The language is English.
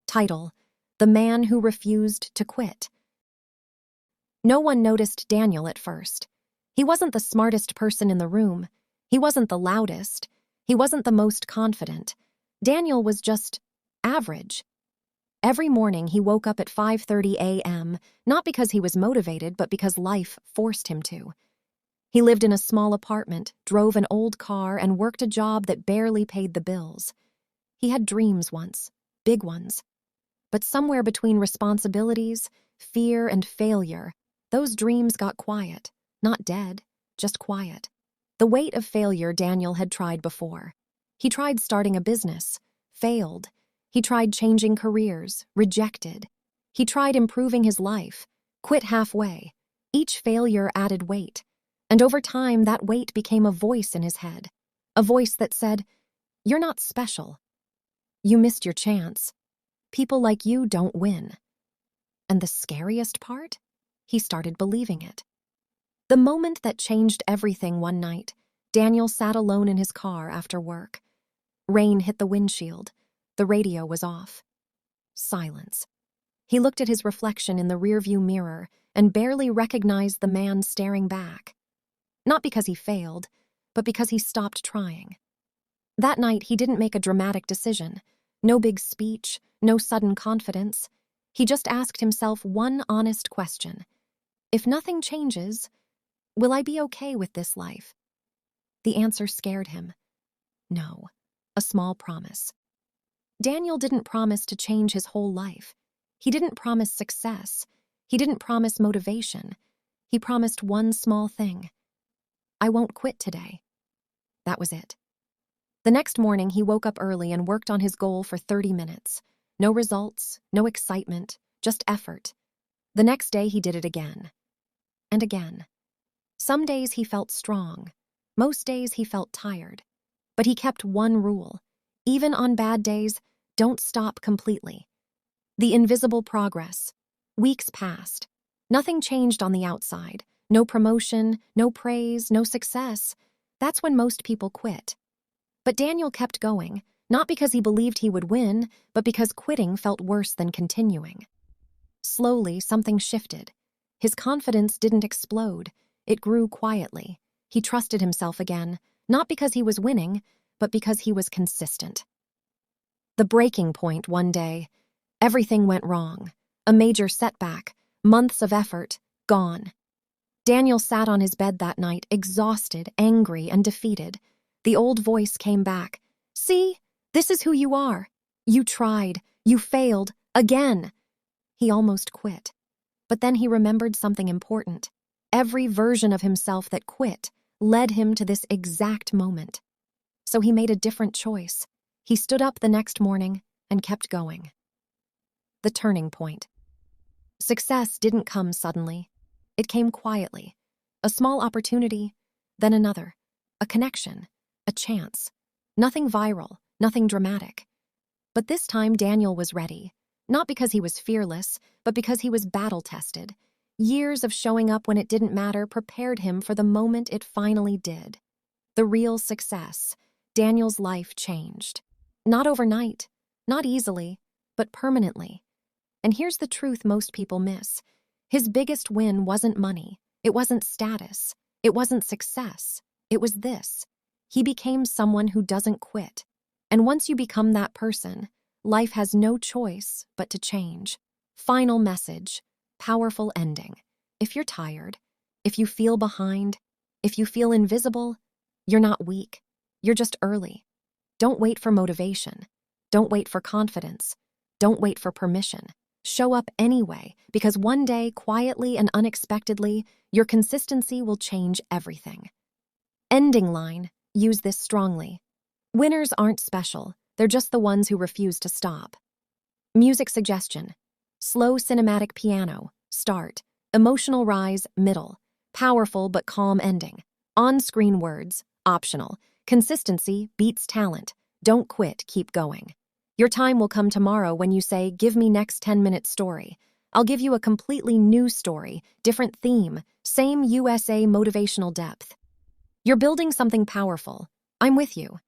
Title: The Man Who Refused to Quit. No one noticed Daniel at first. He wasn't the smartest person in the room. He wasn't the loudest. He wasn't the most confident. Daniel was just average. Every morning he woke up at 5:30 a.m., not because he was motivated, but because life forced him to. He lived in a small apartment, drove an old car, and worked a job that barely paid the bills. He had dreams once, big ones. But somewhere between responsibilities, fear, and failure, those dreams got quiet. Not dead, just quiet. The weight of failure Daniel had tried before. He tried starting a business, failed. He tried changing careers, rejected. He tried improving his life, quit halfway. Each failure added weight. And over time, that weight became a voice in his head. A voice that said, "You're not special. You missed your chance. People like you don't win." And the scariest part? He started believing it. The moment that changed everything one night, Daniel sat alone in his car after work. Rain hit the windshield. The radio was off. Silence. He looked at his reflection in the rearview mirror and barely recognized the man staring back. Not because he failed, but because he stopped trying. That night, he didn't make a dramatic decision. No big speech, no sudden confidence. He just asked himself one honest question. If nothing changes, will I be okay with this life? The answer scared him. No, a small promise. Daniel didn't promise to change his whole life. He didn't promise success. He didn't promise motivation. He promised one small thing. I won't quit today. That was it. The next morning, he woke up early and worked on his goal for 30 minutes. No results, no excitement, just effort. The next day, he did it again. And again. Some days he felt strong. Most days he felt tired. But he kept one rule. Even on bad days, don't stop completely. The invisible progress. Weeks passed. Nothing changed on the outside. No promotion, no praise, no success. That's when most people quit. But Daniel kept going, not because he believed he would win, but because quitting felt worse than continuing. Slowly, something shifted. His confidence didn't explode. It grew quietly. He trusted himself again, not because he was winning, but because he was consistent. The breaking point one day. Everything went wrong. A major setback. Months of effort, gone. Daniel sat on his bed that night, exhausted, angry, and defeated. The old voice came back. See, this is who you are. You tried. You failed. Again. He almost quit. But then he remembered something important. Every version of himself that quit led him to this exact moment. So he made a different choice. He stood up the next morning and kept going. The turning point. Success didn't come suddenly. It came quietly. A small opportunity, then another. A connection, a chance. Nothing viral, nothing dramatic. But this time Daniel was ready. Not because he was fearless, but because he was battle-tested. Years of showing up when it didn't matter prepared him for the moment it finally did. The real success. Daniel's life changed. Not overnight, not easily, but permanently. And here's the truth most people miss. His biggest win wasn't money. It wasn't status. It wasn't success. It was this. He became someone who doesn't quit. And once you become that person, life has no choice but to change. Final message. Powerful ending. If you're tired, if you feel behind, if you feel invisible, you're not weak. You're just early. Don't wait for motivation. Don't wait for confidence. Don't wait for permission. Show up anyway, because one day, quietly and unexpectedly, your consistency will change everything. Ending line. Use this strongly. Winners aren't special. They're just the ones who refuse to stop. Music suggestion. Slow cinematic piano. Start. Emotional rise. Middle. Powerful but calm ending. On-screen words. Optional. Consistency beats talent. Don't quit. Keep going. Your time will come tomorrow when you say, "Give me next 10-minute story." I'll give you a completely new story, different theme, same USA motivational depth. You're building something powerful. I'm with you.